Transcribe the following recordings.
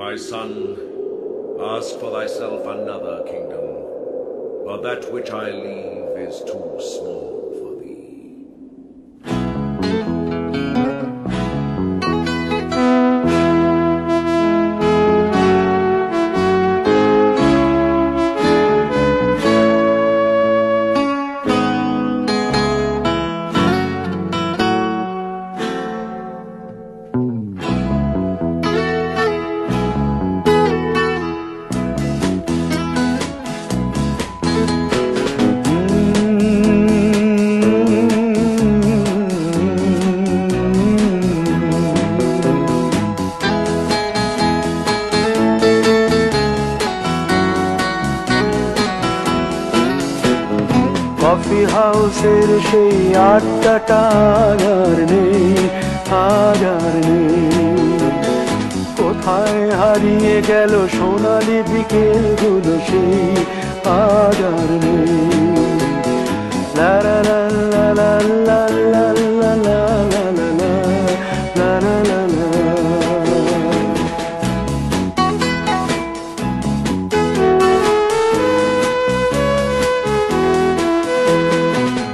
My son, ask for thyself another kingdom, for that which I leave is too small for thee. Coffee হাউসের সেই আড্ডাটা আর নেই, আজ আর নেই। কোথায় হারিয়ে গেল সোনালি বিকেলগুলো সেই আজ আর নেই। লা লা লা লা লা লা লা লা লা লা লা লা লা লা।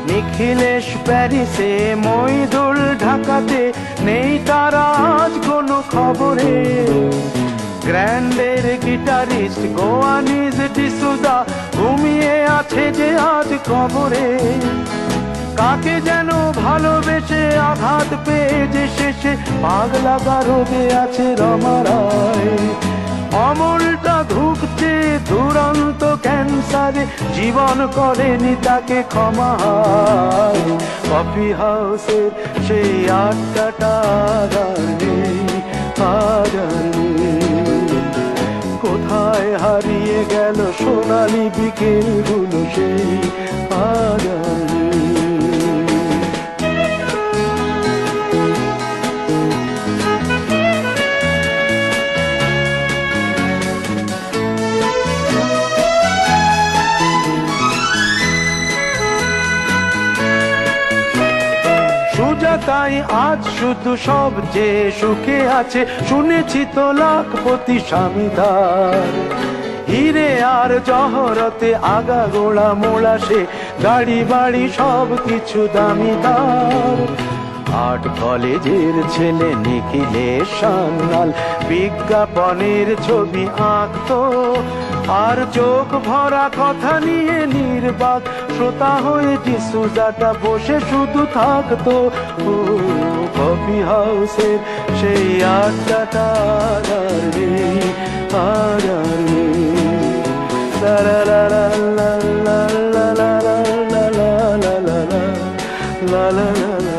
নিখিলেশ প্যারিসে, মইদুল ঢাকাতে, নেই তারা আজ কোনো খবরে। গ্র্যান্ডের গিটারিস্ট গোয়ানিজ ডিসুজা ঘুমিয়ে আছে যে আজ কবরে। কাকে যেন ভালোবেসে আঘাত পেয়ে যে শেষে পাগলা গারদে আছে রমা রায়। অমলটা ধুকছে দুরন্ত ক্যান্সারে, জীবন করেনি তাকে ক্ষমা। কফি হাউসের সেই আড্ডাটা আর নেই, আজ আর নেই। কোথায় হারিয়ে গেল সোনালি বিকেলগুলো সেই আজ আর নেই। তাই আজ শুধু সব যে সুখে আছে, শুনেছি তো লাখপতি স্বামীদার। হিরে আর জহরতে আগা গোড়া মোড়া সে, গাড়ি বাড়ি সব কিছু দামিদার। আর্ট কলেজের ছেলে নিখিলেশ সান্যাল বিজ্ঞাপনের ছবি আঁকতো, আর চোখ ভরা কথা নিয়ে নির্বাক শ্রোতা হয়ে ডিসুজাটা বসে শুধু থাকতো। ও কফি হাউসের সেই আড্ডাটা আর নেই, আর নেই। লা লা লা লা লা লা লা লা লা লা লা লা লা লা।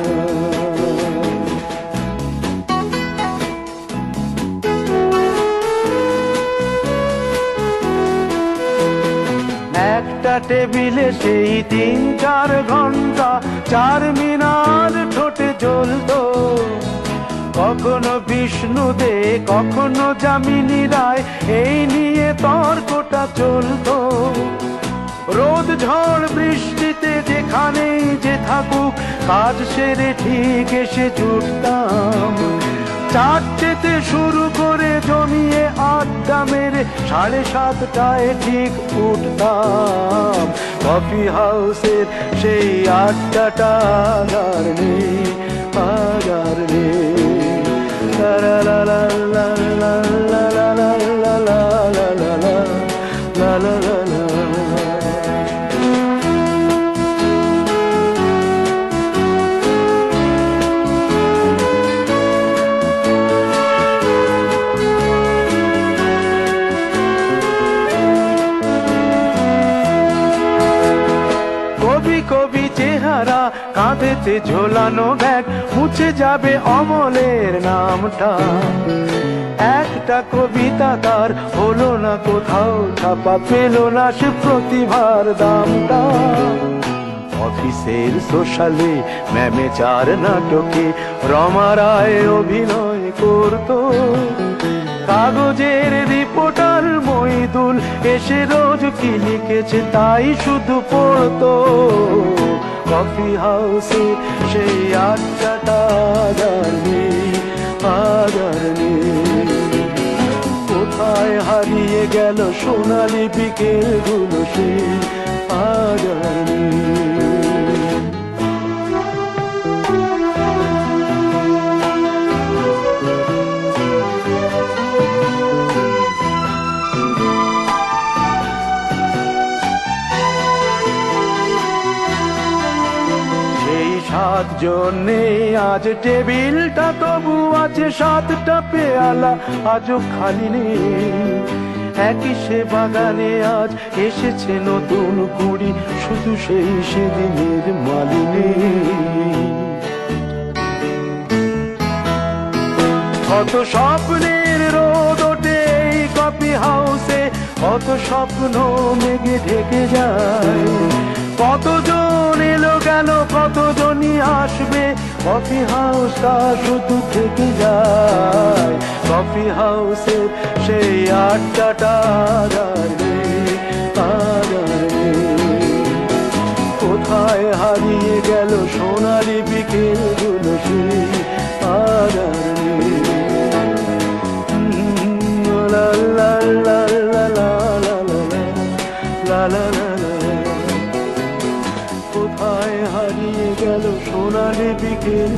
একটা টেবিলে সেই 3-4 ঘন্টা চার মিনার ঠোঁটে জ্বলতো। কখনো বিষ্ণু দে, কখনো যামিনী রায়, এই নিয়ে তর্কটা চলতো। রোদ ঝড় বৃষ্টিতে যেখানেই যে থাকুক, কাজ সেরে ঠিক এসে জুটতাম। 4টেতে শুরু করে জমিয়ে আড্ডা মেরে 7:30টায় ঠিক উঠতাম। কফি হাউসের সেই আড্ডাটা আর নেই, আজ আর নেই। লা লা লা লা লা লা লা লা লা লা লা লা লা লা। কবি চেহারা, কাঁধেতে ঝোলানো ব্যাগ, মুছে যাবে অমলের নামটা। একটা কবিতা তার হলো না কোথাও ছাপা, পেল না সে প্রতিভার দামটা। অফিসের সোশ্যালে, ম্যামেচার নাটকে রমা রায় অভিনয় করতো। কাগজের রিপোর্টার মইদুল এসে রোজ কি লিখেছে তাই শুধু পড়তো। কফি হাউসে সেই আড্ডাটা আর নেই, আজ আর নেই। গেল সোনালি বিকেলগুলো সেই আজ আর নেই। সাতজন নেই আজ টেবিলটা, তবু আছে সাতটা পেয়ালা আজও খালি নেই। একই সে বাগানে আজ এসেছে নতুন কুড়ি, শুধু সেই সেদিনের মালিনী। কত স্বপ্নের রোদ ওঠে এই কফি হাউসে, কত স্বপ্ন মেঘে ঢেকে যায়। কতজন এলো গেল, কতজনই আসবে, কফি হাউসটা শুধু থেকে যায়। কফি হাউসের সেই আড্ডাটা কোথায় হারিয়ে গেল সোনালি বিকেলগুলো সেই আজ আর নেই। লা লা লা লা লা লা লা লা লা, কোথায় হারিয়ে গেল সোনালি বিকেল।